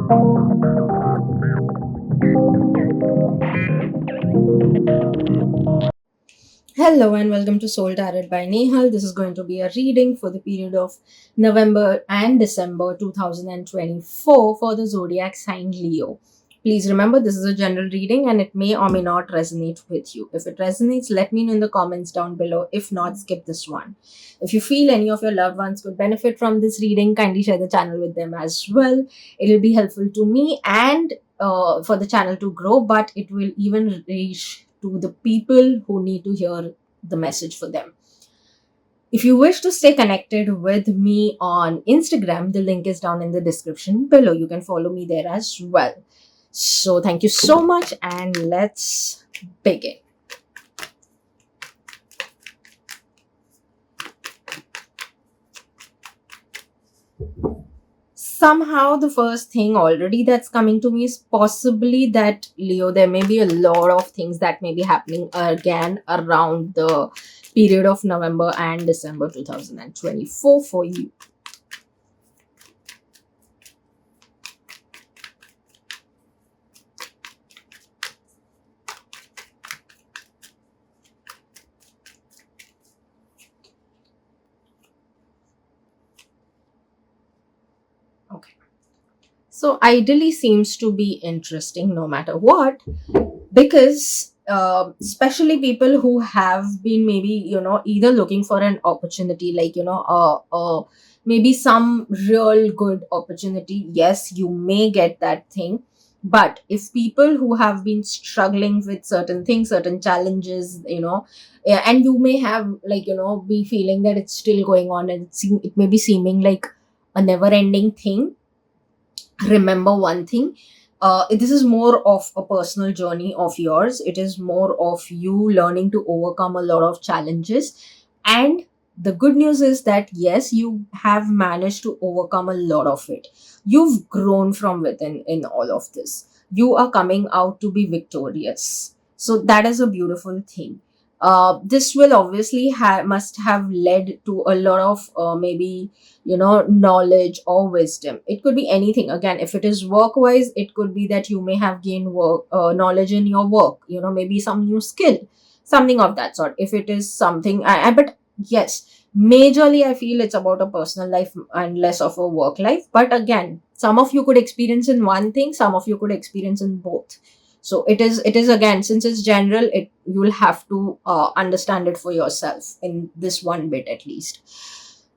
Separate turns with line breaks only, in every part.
Hello and welcome to Soul Tarot by Nehal. This is going to be a reading for the period of November and December 2024 for the zodiac sign Leo. Please remember this is a general reading and it may or may not resonate with you. If it resonates, let me know in the comments down below. If not, skip this one. If you feel any of your loved ones could benefit from this reading, kindly share the channel with them as well. It will be helpful to me and for the channel to grow, but it will even reach to the people who need to hear the message for them. If you wish to stay connected with me on Instagram, the link is down in the description below. You can follow me there as well. So, thank you so much, and let's begin. Somehow the first thing already that's coming to me is possibly that Leo, there may be a lot of things that may be happening again around the period of November and December 2024 for you. Okay. So ideally seems to be interesting no matter what, because especially people who have been maybe either looking for an opportunity, like maybe some real good opportunity. Yes, you may get that thing, but if people who have been struggling with certain things, certain challenges, yeah, and you may have be feeling that it's still going on and it may be seeming like a never ending thing. Remember one thing, this is more of a personal journey of yours. It is more of you learning to overcome a lot of challenges, and the good news is that yes, you have managed to overcome a lot of it. You've grown from within in all of this. You are coming out to be victorious, so that is a beautiful thing. This will obviously must have led to a lot of maybe knowledge or wisdom. It could be anything. Again, if it is work wise, it could be that you may have gained work knowledge in your work, maybe some new skill, something of that sort. If it is something but yes, majorly I feel it's about a personal life and less of a work life. But again, some of you could experience in one thing, some of you could experience in both. So it is again, since it's general, it you will have to understand it for yourself in this one bit at least.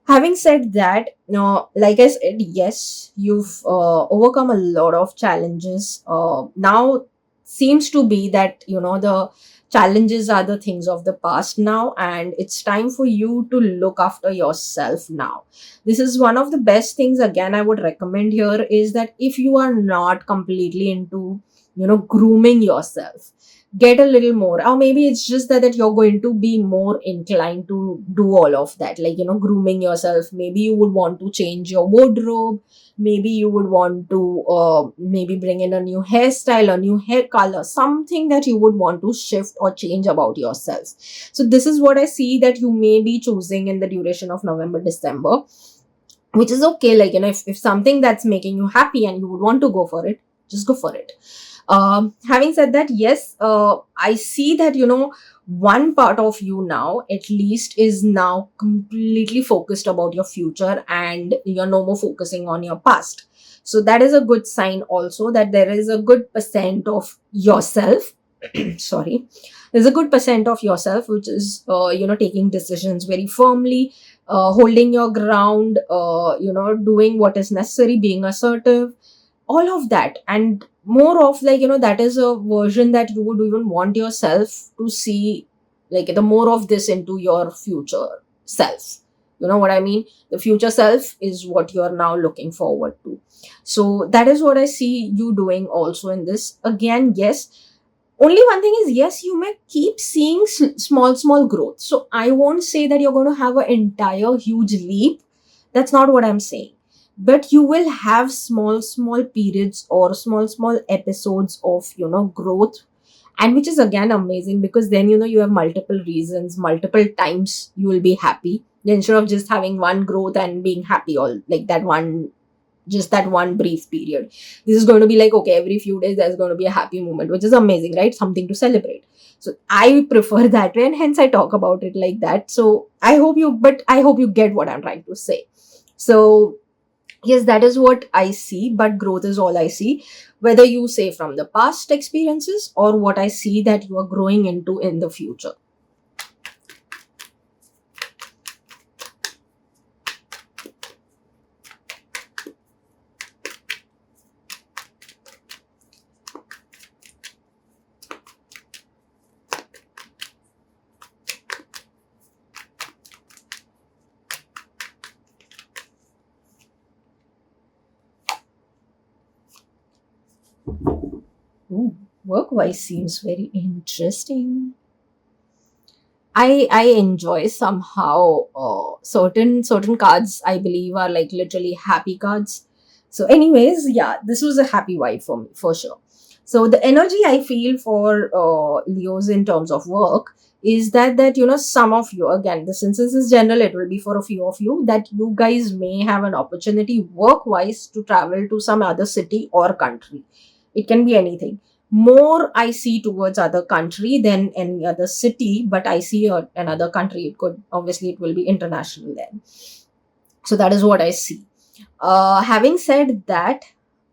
Having said that, like I said, yes, you've overcome a lot of challenges. Now seems to be that the challenges are the things of the past now, and it's time for you to look after yourself now. This is one of the best things again I would recommend here, is that if you are not completely into grooming yourself, get a little more. Or maybe it's just that you're going to be more inclined to do all of that, like grooming yourself. Maybe you would want to change your wardrobe. Maybe you would want to maybe bring in a new hairstyle, a new hair color, something that you would want to shift or change about yourself. So this is what I see that you may be choosing in the duration of November, December, which is okay. Like if something that's making you happy and you would want to go for it, just go for it. Having said that, yes, I see that one part of you now at least is now completely focused about your future, and you're no more focusing on your past. So that is a good sign also, that there is a good percent of yourself sorry, there's a good percent of yourself which is taking decisions very firmly, holding your ground, doing what is necessary, being assertive, all of that. And more of that is a version that you would even want yourself to see, like the more of this into your future self. You know what I mean? The future self is what you are now looking forward to. So that is what I see you doing also in this. Again, yes, only one thing is, yes, you may keep seeing small growth. So I won't say that you're going to have an entire huge leap. That's not what I'm saying. But you will have small periods or small episodes of growth, and which is again amazing, because then you have multiple reasons, multiple times you will be happy, instead of just having one growth and being happy all like that one just that one brief period. This is going to be like, okay, every few days there's going to be a happy moment, which is amazing, right? Something to celebrate. So I prefer that way, and hence I talk about it like that. So I hope you get what I'm trying to say. So yes, that is what I see, but growth is all I see. Whether you say from the past experiences or what I see that you are growing into in the future. Ooh, work-wise seems very interesting. I enjoy somehow certain cards I believe are like literally happy cards. So, anyways, yeah, this was a happy vibe for me for sure. So the energy I feel for Leos in terms of work is that some of you, again, the since this is general, it will be for a few of you, that you guys may have an opportunity work wise to travel to some other city or country. It can be anything. More I see towards other country than any other city, but I see another country. It could, obviously, it will be international then. So that is what I see. Having said that,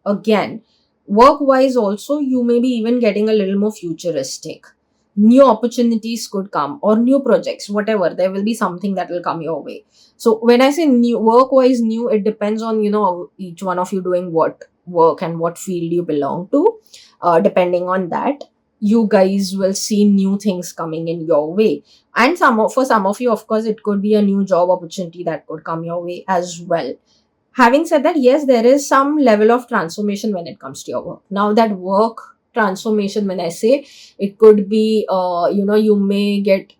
again, work wise also, you may be even getting a little more futuristic. New opportunities could come, or new projects, whatever. There will be something that will come your way. So when I say new, work wise new, it depends on each one of you doing what work and what field you belong to. Depending on that, you guys will see new things coming in your way. And for some of you, of course, it could be a new job opportunity that could come your way as well. Having said that, yes, there is some level of transformation when it comes to your work. Now, that work transformation, when I say, it could be you may get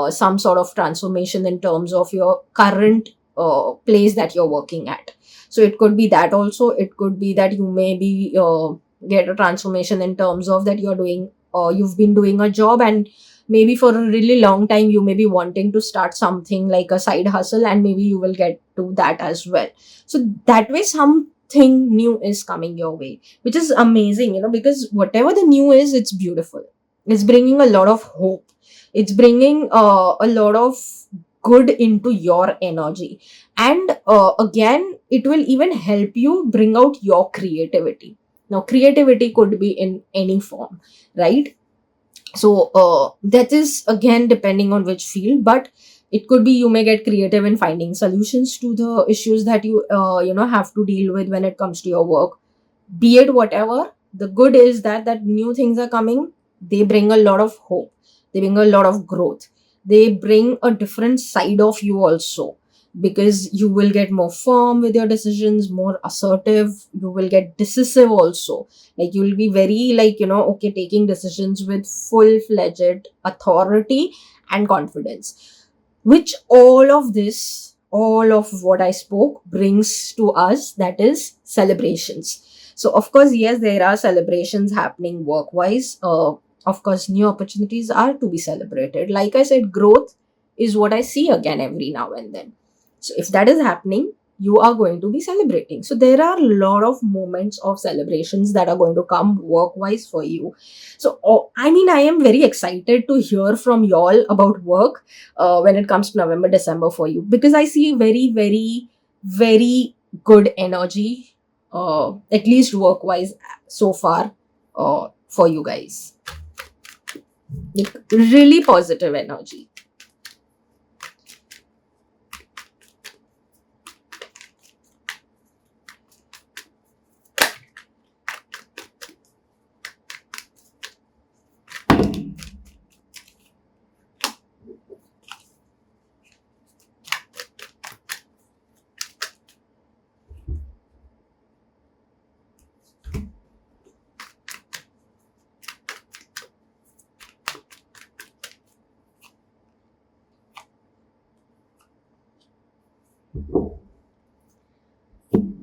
some sort of transformation in terms of your current place that you're working at. So it could be that also. It could be that you may be get a transformation in terms of that you've been doing a job, and maybe for a really long time you may be wanting to start something like a side hustle, and maybe you will get to that as well. So that way something new is coming your way, which is amazing, because whatever the new is, it's beautiful. It's bringing a lot of hope. It's bringing a lot of good into your energy. And again, it will even help you bring out your creativity. Now, creativity could be in any form, right? So that is again depending on which field, but it could be you may get creative in finding solutions to the issues that you have to deal with when it comes to your work. Be it whatever, the good is that new things are coming. They bring a lot of hope. They bring a lot of growth. They bring a different side of you also, because you will get more firm with your decisions, more assertive. You will get decisive also. Like, you will be very, like, okay, taking decisions with full-fledged authority and confidence, which all of what I spoke brings to us, that is celebrations. So of course, yes, there are celebrations happening work wise. Of course, new opportunities are to be celebrated. Like I said, growth is what I see again every now and then. So if that is happening, you are going to be celebrating. So there are a lot of moments of celebrations that are going to come work wise for you. So I mean, I am very excited to hear from y'all about work when it comes to November, December for you, because I see very, very, very good energy, at least work wise so far, for you guys. Like, really positive energy.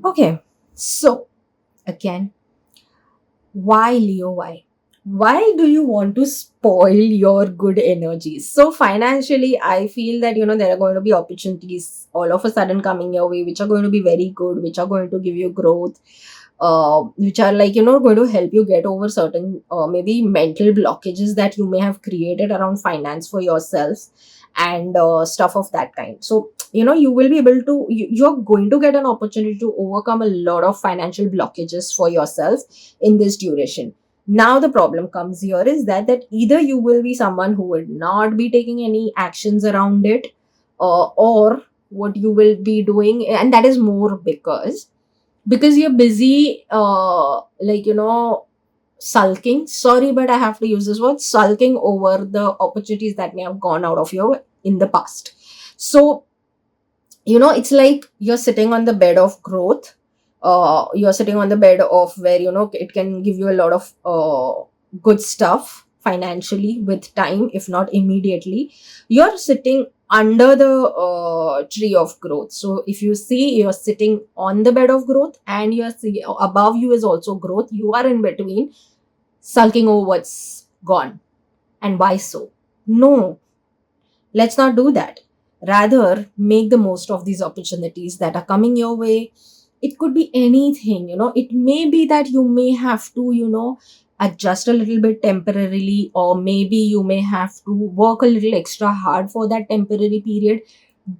Okay, so again, why Leo? Why? Why do you want to spoil your good energies? So financially, I feel that there are going to be opportunities all of a sudden coming your way, which are going to be very good, which are going to give you growth, which are like going to help you get over certain maybe mental blockages that you may have created around finance for yourself, and stuff of that kind. So you will be able to you're going to get an opportunity to overcome a lot of financial blockages for yourself in this duration. Now the problem comes here is that either you will be someone who will not be taking any actions around it, or what you will be doing, and that is more because you're busy, sulking. Sorry, but I have to use this word, sulking over the opportunities that may have gone out of you in the past. So it's like you're sitting on the bed of growth. You're sitting on the bed of where it can give you a lot of good stuff financially with time, if not immediately. You're sitting under the tree of growth. So if you see, you're sitting on the bed of growth, and you're see above you is also growth. You are in between, sulking over what's gone. And why so? No, let's not do that. Rather, make the most of these opportunities that are coming your way. It could be anything. It may be that you may have to adjust a little bit temporarily, or maybe you may have to work a little extra hard for that temporary period.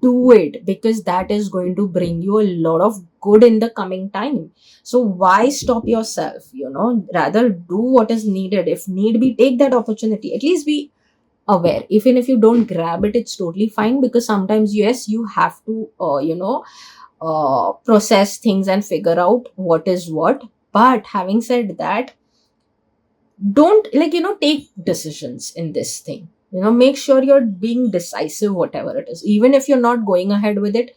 Do it, because that is going to bring you a lot of good in the coming time. So why stop yourself? Rather do what is needed. If need be, take that opportunity. At least be aware. Even if you don't grab it, it's totally fine, because sometimes, yes, you have to process things and figure out what is what. But having said that, don't take decisions in this thing. Make sure you're being decisive, whatever it is. Even if you're not going ahead with it,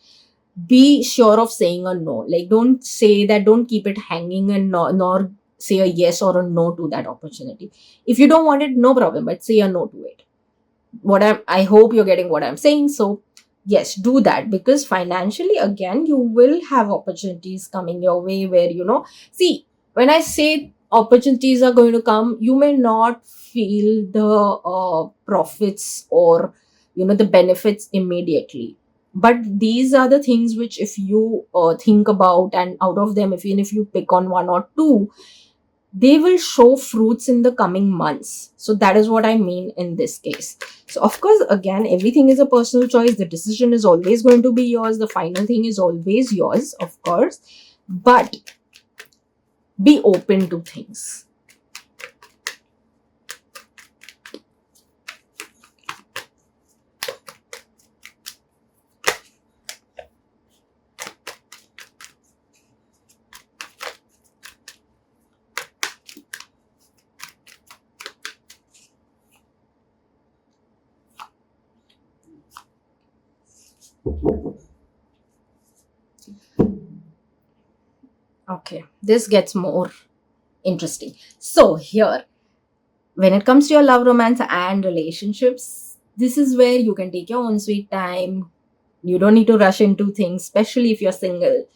be sure of saying a no. Like, don't say that, don't keep it hanging, and nor say a yes or a no to that opportunity. If you don't want it, no problem, but say a no to it. I hope you're getting what I'm saying. So yes, do that, because financially, again, you will have opportunities coming your way where see, when I say opportunities are going to come, you may not feel the profits, or the benefits immediately. But these are the things which, if you think about, and out of them, if even if you pick on one or two, they will show fruits in the coming months. So that is what I mean in this case. So of course, again, everything is a personal choice. The decision is always going to be yours. The final thing is always yours, of course. But be open to things. Okay, this gets more interesting. So here, when it comes to your love, romance, and relationships, this is where you can take your own sweet time. You don't need to rush into things, especially if you're single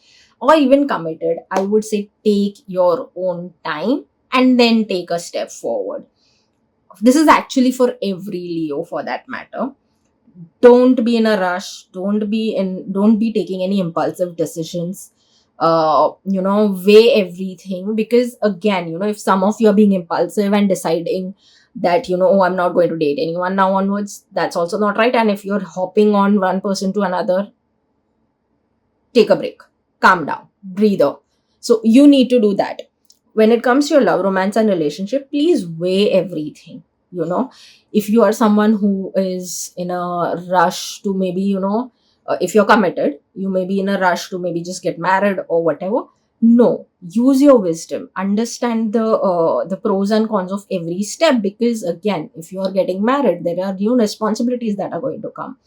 or even committed. I would say take your own time and then take a step forward. This is actually for every Leo, for that matter. Don't be in a rush. Don't be taking any impulsive decisions. Weigh everything, because again, if some of you are being impulsive and deciding that oh, I'm not going to date anyone now onwards, that's also not right. And if you're hopping on one person to another, take a break, calm down, breather. So you need to do that. When it comes to your love, romance, and relationship, please weigh everything. If you are someone who is in a rush to maybe if you're committed, you may be in a rush to maybe just get married or whatever. No, use your wisdom, understand the pros and cons of every step, because again, if you are getting married, there are new responsibilities that are going to come.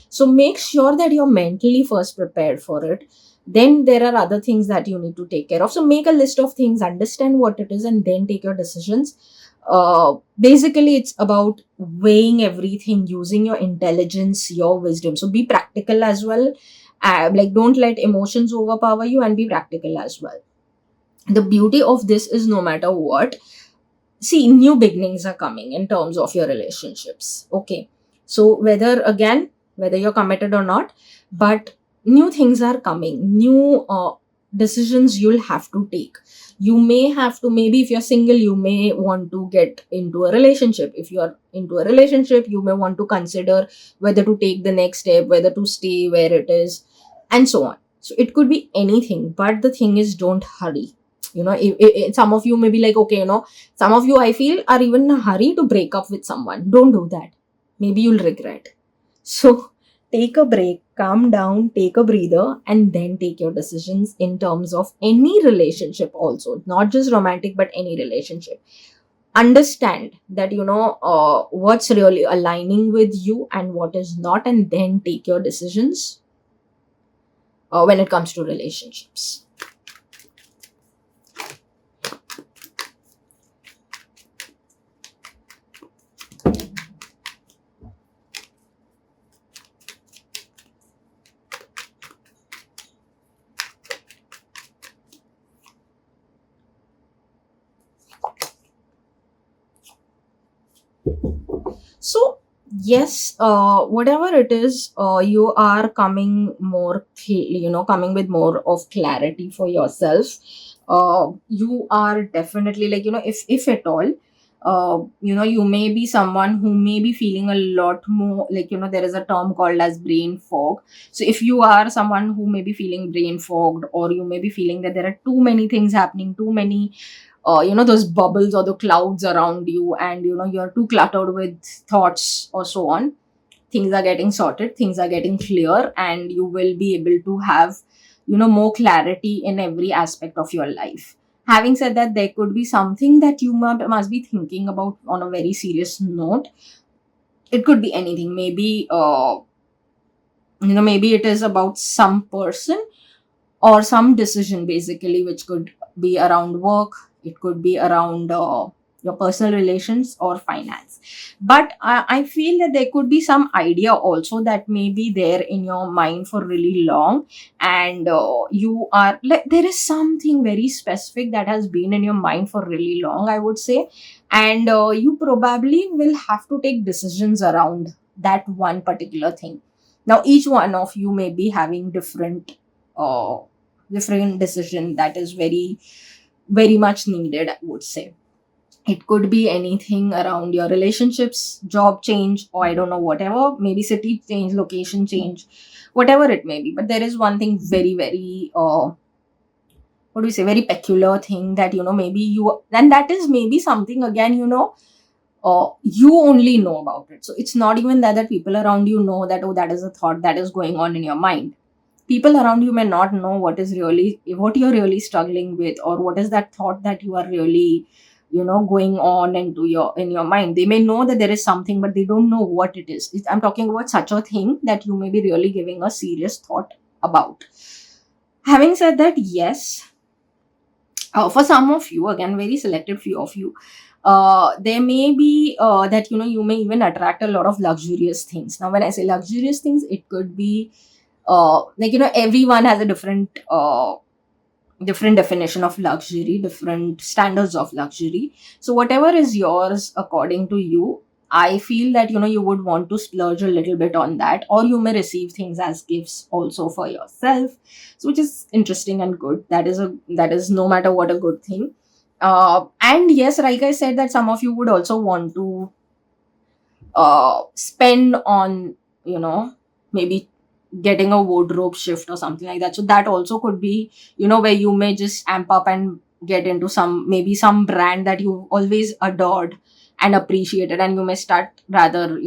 So make sure that you're mentally first prepared for it. Then there are other things that you need to take care of. So make a list of things, understand what it is, and then take your decisions. Basically, it's about weighing everything, using your intelligence, your wisdom. So be practical as well. Don't let emotions overpower you, and be practical as well. The beauty of this is, no matter what, see, new beginnings are coming in terms of your relationships. Okay, so whether you're committed or not, but new things are coming, new decisions you'll have to take. You may have to, maybe if you're single, you may want to get into a relationship. If you're into a relationship, you may want to consider whether to take the next step, whether to stay where it is, and so on. So it could be anything, but the thing is, don't hurry. Some of you may be like, okay, some of you, I feel, are even in a hurry to break up with someone. Don't do that. Maybe you'll regret. So take a break, calm down, take a breather, and then take your decisions in terms of any relationship also, not just romantic, but any relationship. Understand that, what's really aligning with you and what is not, and then take your decisions when it comes to relationships. So yes, whatever it is, you are coming more, coming with more of clarity for yourself. You are definitely, like, if at all, you may be someone who may be feeling a lot more, like, there is a term called as brain fog. So if you are someone who may be feeling brain fogged, or you may be feeling that there are too many things happening, too many those bubbles or the clouds around you, and you're too cluttered with thoughts or so on, things are getting sorted, things are getting clear, and you will be able to have more clarity in every aspect of your life. Having said that, there could be something that you must be thinking about on a very serious note. It could be anything. Maybe it is about some person or some decision, basically, which could be around work, it could be around your personal relations or finance. But I feel that there could be some idea also that may be there in your mind for really long, and you are like, there is something very specific that has been in your mind for really long, I would say, and you probably will have to take decisions around that one particular thing. Now each one of you may be having uh, different decision that is very, very much needed, I would say. It could be anything around your relationships, job change, or I don't know, whatever, maybe city change, location change, whatever it may be. But there is one thing very, very what do we say, very peculiar thing that maybe you, and that is maybe something, again, you only know about it. So it's not even that people around you know that, oh, that is a thought that is going on in your mind. People around you may not know what you're really struggling with, or what is that thought that you are really going on in your mind. They may know that there is something, but they don't know what it is. I'm talking about such a thing that you may be really giving a serious thought about. Having said that, yes, for some of you, again, very selective few of you, there may be that you may even attract a lot of luxurious things. Now when I say luxurious things, it could be like, everyone has a different definition of luxury, different standards of luxury. So whatever is yours according to you, I feel that you would want to splurge a little bit on that, or you may receive things as gifts also for yourself. So which is interesting and good. That is no matter what, a good thing. And yes, like I said, that some of you would also want to spend on, maybe getting a wardrobe shift or something like that. So that also could be, where you may just amp up and get into maybe some brand that you always adored and appreciated, and you may start rather,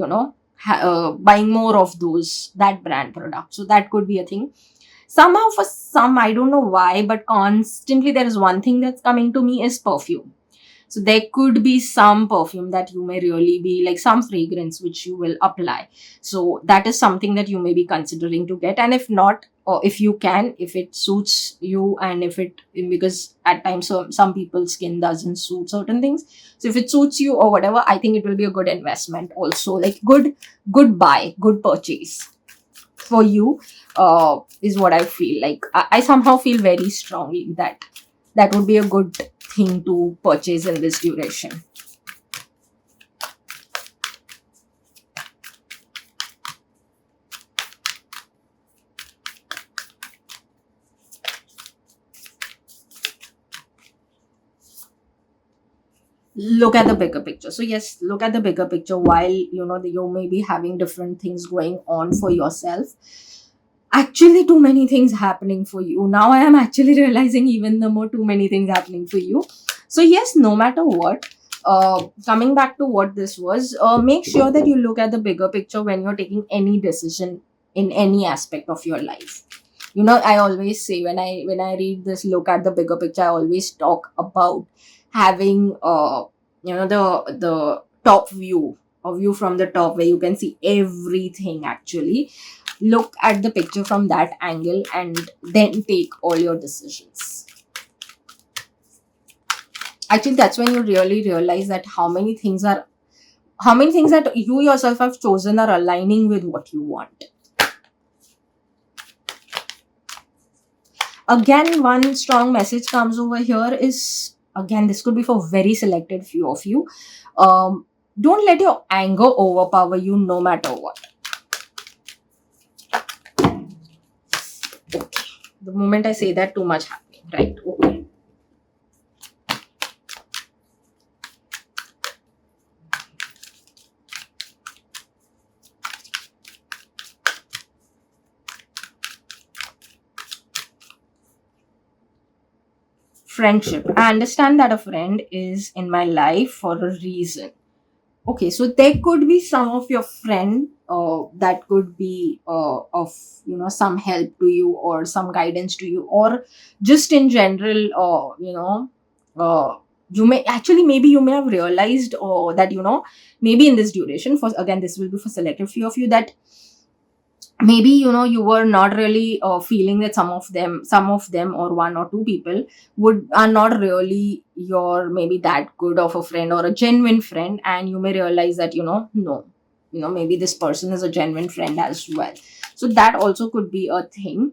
buying more of that brand product. So that could be a thing. Somehow, for some, I don't know why, but constantly there is one thing that's coming to me is perfume. So there could be some perfume that you may really be like, some fragrance which you will apply. So that is something that you may be considering to get. And if not, or if you can, if it suits you, and because at times some people's skin doesn't suit certain things. So if it suits you or whatever, I think it will be a good investment also, like good buy, good purchase for you, is what I feel like. I somehow feel very strongly that that would be a good thing to purchase in this duration. look at the bigger picture. So yes, look at the bigger picture. While you may be having different things going on for yourself, actually too many things happening for you. Now I am actually realizing even the more too many things happening for you. So yes, no matter what, coming back to what this was, make sure that you look at the bigger picture when you're taking any decision in any aspect of your life. I always say, when I read this look at the bigger picture, I always talk about having the top view, a view from the top where you can see everything. Actually look at the picture from that angle and then take all your decisions. Actually, that's when you really realize that how many things that you yourself have chosen are aligning with what you want. Again, one strong message comes over here is, again, this could be for very selected few of you. Don't let your anger overpower you no matter what. Okay. The moment I say that, too much happening, right? Okay. Friendship. I understand that a friend is in my life for a reason. Okay, so there could be some of your friend that could be of some help to you or some guidance to you, or just in general, you may actually, maybe you may have realized that maybe in this duration, for again this will be for selective few of you, that maybe you were not really feeling that some of them or one or two people would are not really your maybe that good of a friend or a genuine friend, and you may realize that no, maybe this person is a genuine friend as well. So that also could be a thing.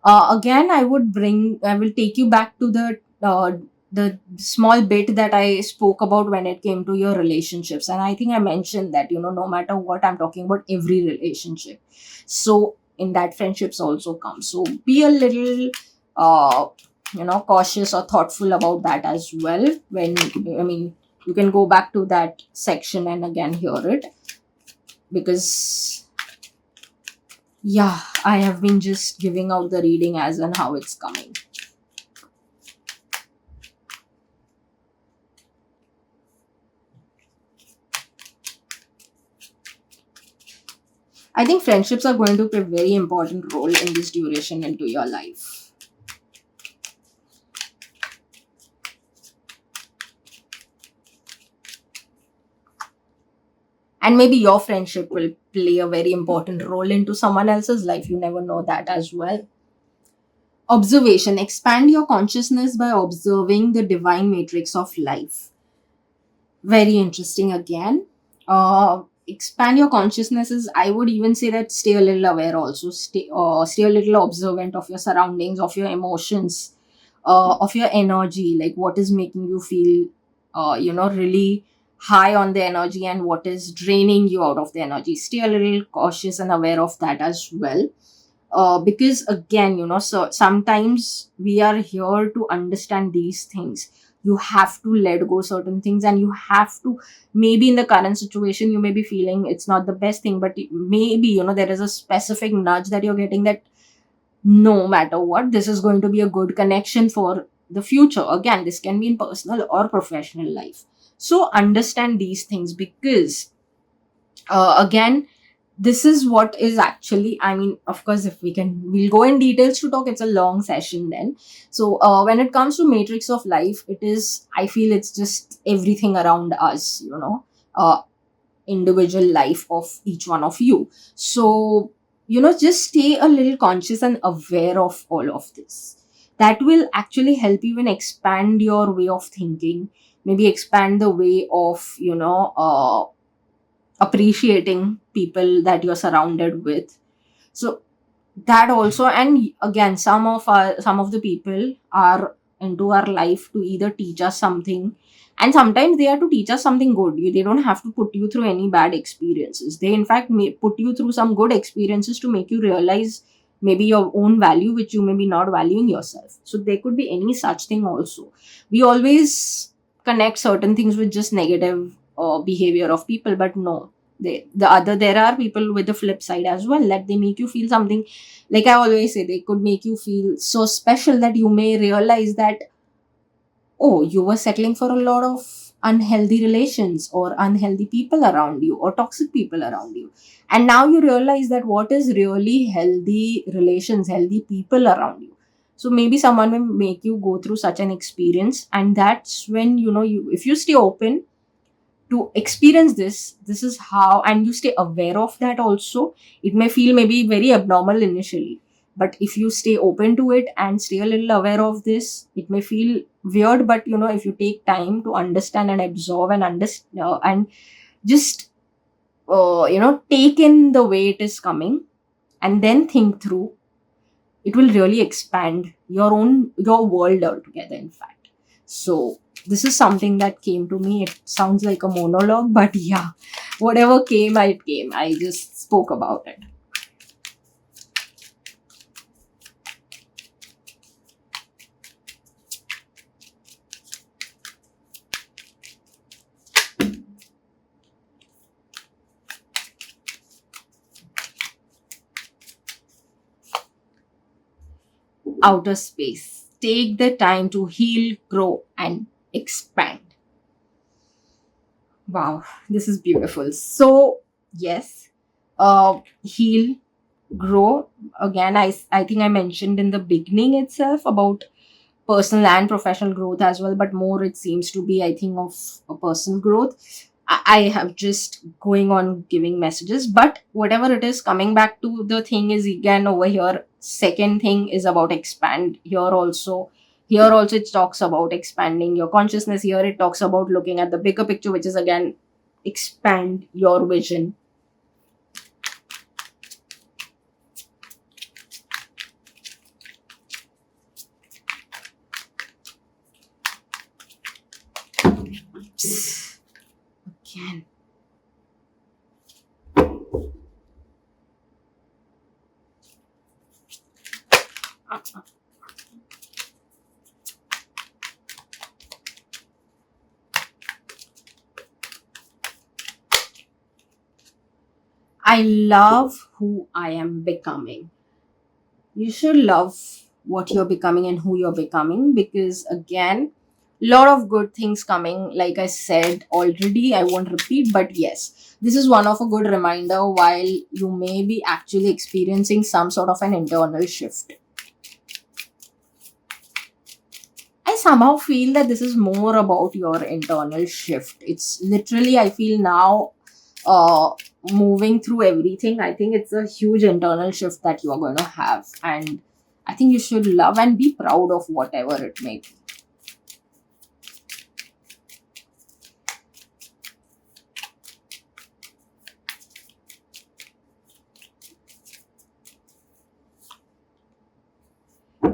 Again, I will take you back to the small bit that I spoke about when it came to your relationships, and I think I mentioned that no matter what, I'm talking about every relationship. So in that, friendships also come. So be a little cautious or thoughtful about that as well. When I mean, you can go back to that section and again hear it, because yeah, I have been just giving out the reading as and how it's coming. I think friendships are going to play a very important role in this duration into your life. And maybe your friendship will play a very important role into someone else's life. You never know that as well. Observation. Expand your consciousness by observing the divine matrix of life. Very interesting again. Expand your consciousnesses. I would even say that stay a little aware also. Stay a little observant of your surroundings, of your emotions, of your energy, like what is making you feel really high on the energy and what is draining you out of the energy. Stay a little cautious and aware of that as well. Because again, so sometimes we are here to understand these things. You have to let go certain things, and you have to, maybe in the current situation you may be feeling it's not the best thing, but maybe there is a specific nudge that you're getting, that no matter what, this is going to be a good connection for the future. Again, this can be in personal or professional life. So understand these things, because again, this is what is actually, I mean, of course, if we'll go in details to talk, it's a long session then. So when it comes to matrix of life, I feel it's just everything around us, individual life of each one of you. So just stay a little conscious and aware of all of this. That will actually help you and expand your way of thinking, maybe expand the way of appreciating people that you're surrounded with. So that also, and again, some of the people are into our life to either teach us something, and sometimes they are to teach us something good. They don't have to put you through any bad experiences. They in fact may put you through some good experiences to make you realize maybe your own value, which you may be not valuing yourself. So there could be any such thing also. We always connect certain things with just negative behavior of people, but no, there are people with the flip side as well, that they make you feel something. Like I always say, they could make you feel so special that you may realize that, oh, you were settling for a lot of unhealthy relations or unhealthy people around you or toxic people around you. And now you realize that what is really healthy relations, healthy people around you. So maybe someone will make you go through such an experience. And that's when, if you stay open to experience this is how, and you stay aware of that also. It may feel maybe very abnormal initially, but if you stay open to it and stay a little aware of this, it may feel weird, but if you take time to understand and absorb and understand, and just take in the way it is coming, and then think through, it will really expand your world altogether, in fact. So this is something that came to me. It sounds like a monologue, but yeah, whatever came, it came. I just spoke about it. Outer space, take the time to heal, grow, and expand. Wow, this is beautiful. So yes, heal, grow. Again, I think I mentioned in the beginning itself about personal and professional growth as well, but more it seems to be, I think, of a personal growth. I have just going on giving messages, but whatever it is, coming back to the thing is, again, over here, second thing is about expand. Here also it talks about expanding your consciousness. Here it talks about looking at the bigger picture, which is again expand your vision. Again. I love who I am becoming. You should love what you're becoming and who you're becoming, because again, lot of good things coming. Like I said already, I won't repeat, but yes, this is one of a good reminder while you may be actually experiencing some sort of an internal shift. I somehow feel that this is more about your internal shift. It's literally, I feel now, uh, moving through everything. I think it's a huge internal shift that you're going to have. And I think you should love and be proud of whatever it may be.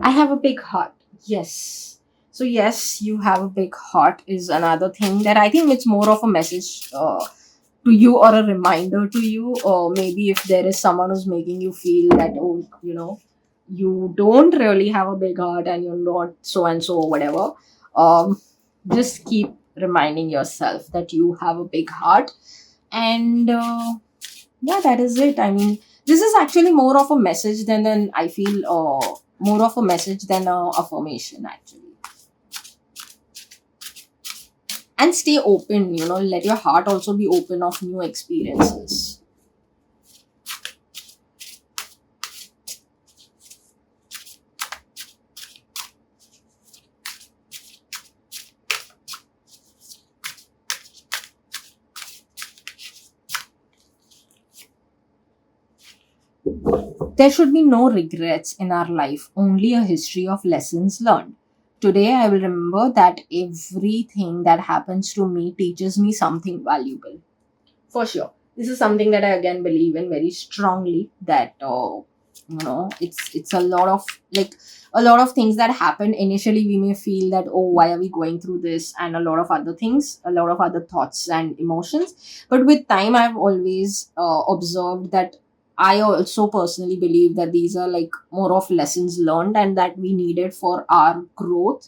I have a big heart. Yes. So yes, you have a big heart is another thing that I think it's more of a message to you, or a reminder to you, or maybe if there is someone who's making you feel that, oh, you don't really have a big heart and you're not so and so or whatever. Um, just keep reminding yourself that you have a big heart, and yeah, that is it. I mean, this is actually more of a message than an, I feel, more of a message than a affirmation actually. And stay open, let your heart also be open of new experiences. There should be no regrets in our life, only a history of lessons learned. Today, I will remember that everything that happens to me teaches me something valuable. For sure. This is something that I again believe in very strongly, that it's a lot of, like, a lot of things that happen initially. We may feel that, oh, why are we going through this, and a lot of other things, a lot of other thoughts and emotions. But with time, I've always observed that I also personally believe that these are like more of lessons learned and that we needed for our growth.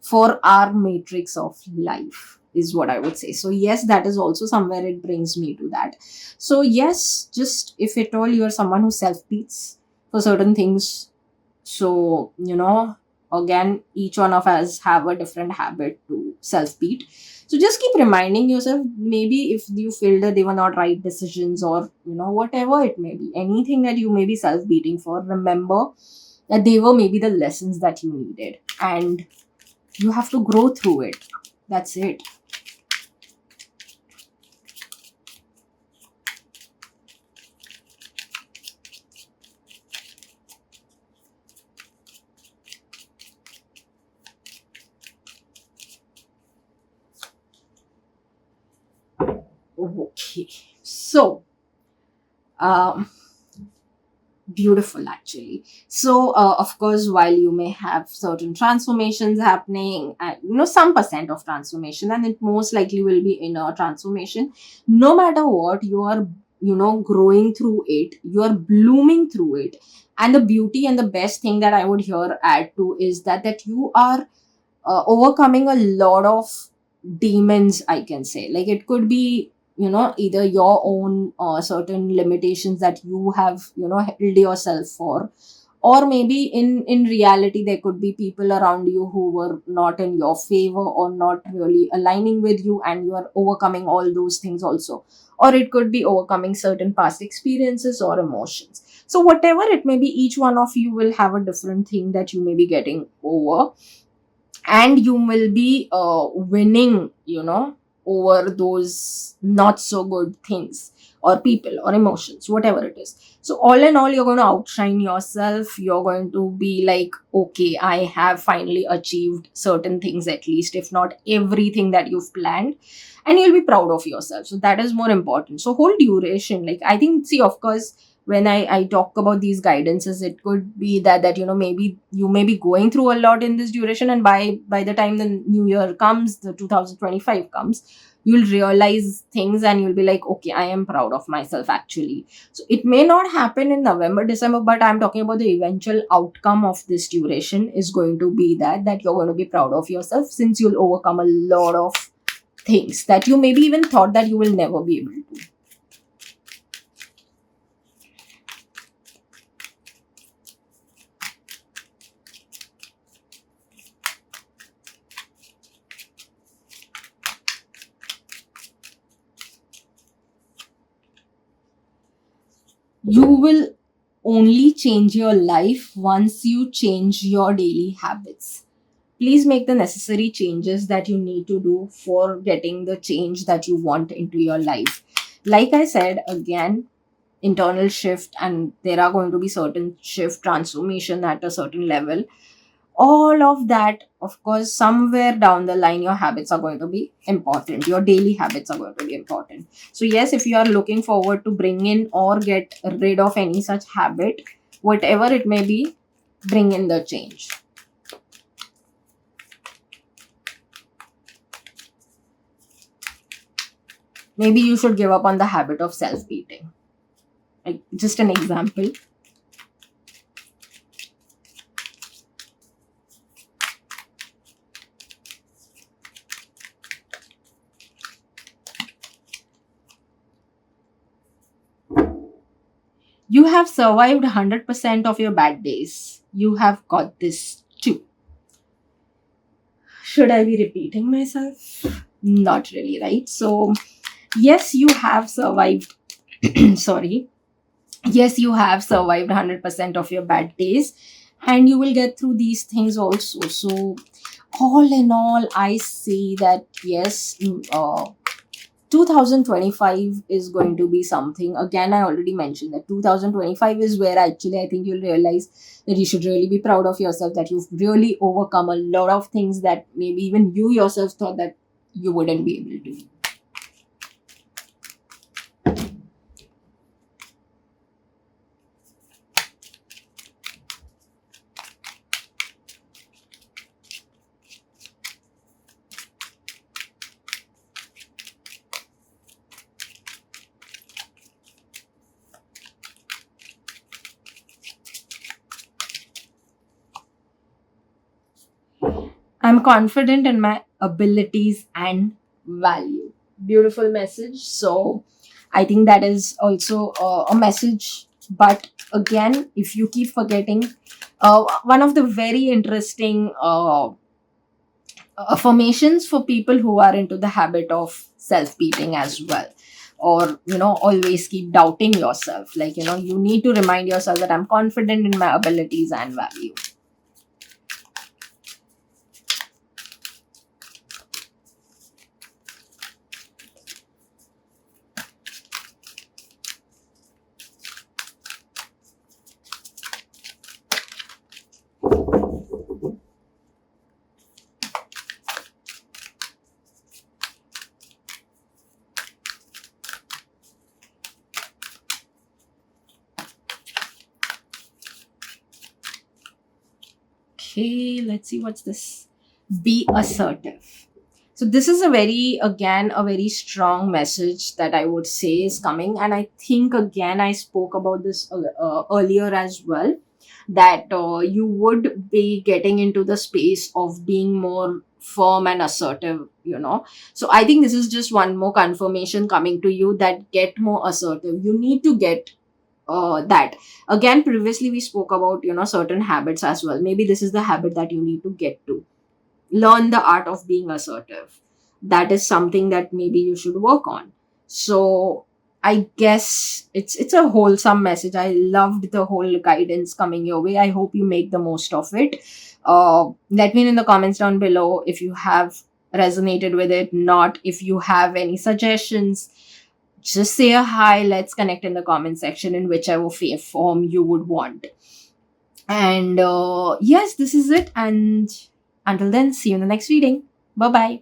for our matrix of life, is what I would say. So yes, that is also somewhere it brings me to that. So yes, just if at all you're someone who self beats for certain things, so again, each one of us have a different habit to self beat. So just keep reminding yourself, maybe if you feel that they were not right decisions, or whatever it may be, anything that you may be self beating for, remember that they were maybe the lessons that you needed, and you have to grow through it. That's it. Okay. So, um, beautiful actually. So of course, while you may have certain transformations happening, and some percent of transformation, and it most likely will be inner transformation, no matter what, you are growing through it, you are blooming through it. And the beauty and the best thing that I would here add to is that you are overcoming a lot of demons, I can say. Like, it could be either your own certain limitations that you have held yourself for, or maybe in reality there could be people around you who were not in your favor or not really aligning with you, and you are overcoming all those things also. Or it could be overcoming certain past experiences or emotions. So whatever it may be, each one of you will have a different thing that you may be getting over, and you will be winning over those not so good things, or people, or emotions, whatever it is. So all in all, you're going to outshine yourself. You're going to be like, okay, I have finally achieved certain things, at least if not everything that you've planned, and you'll be proud of yourself. So that is more important. So whole duration, like, I think, see, of course, when I talk about these guidances, it could be that maybe you may be going through a lot in this duration, and by the time the new year comes, the 2025 comes, you'll realize things, and you'll be like, okay, I am proud of myself actually. So it may not happen in November, December, but I'm talking about the eventual outcome of this duration is going to be that you're going to be proud of yourself, since you'll overcome a lot of things that you maybe even thought that you will never be able to. You will only change your life once you change your daily habits. Please make the necessary changes that you need to do for getting the change that you want into your life. Like I said, again, internal shift, and there are going to be certain shift transformation at a certain level. All of that, of course, somewhere down the line, your habits are going to be important. Your daily habits are going to be important. So yes, if you are looking forward to bring in or get rid of any such habit, whatever it may be, bring in the change. Maybe you should give up on the habit of self-beating. Like, just an example. You have survived 100% of your bad days. You have got this too. Should I be repeating myself? Not really, right? So, yes, you have survived. Sorry. Yes, you have survived 100% of your bad days, and you will get through these things also. So, all in all, I say that yes, 2025 is going to be something. Again, I already mentioned that 2025 is where actually I think you'll realize that you should really be proud of yourself, that you've really overcome a lot of things that maybe even you yourself thought that you wouldn't be able to. I'm confident in my abilities and value. Beautiful message. So I think that is also a message. But again, if you keep forgetting, one of the very interesting affirmations for people who are into the habit of self-beating as well, or always keep doubting yourself, like you need to remind yourself that I'm confident in my abilities and value. Okay, let's see what's this. Be assertive. So this is a very strong message that I would say is coming, and I think again I spoke about this earlier as well, that you would be getting into the space of being more firm and assertive. So I think this is just one more confirmation coming to you, that get more assertive. You need to get that. Again, previously we spoke about certain habits as well. Maybe this is the habit that you need to get to learn the art of being assertive. That is something that maybe you should work on. So I guess it's a wholesome message. I loved the whole guidance coming your way. I hope you make the most of it. Let me know in the comments down below if you have resonated with it, not if you have any suggestions. Just say a hi. Let's connect in the comment section in whichever form you would want. And yes, this is it. And until then, see you in the next reading. Bye bye.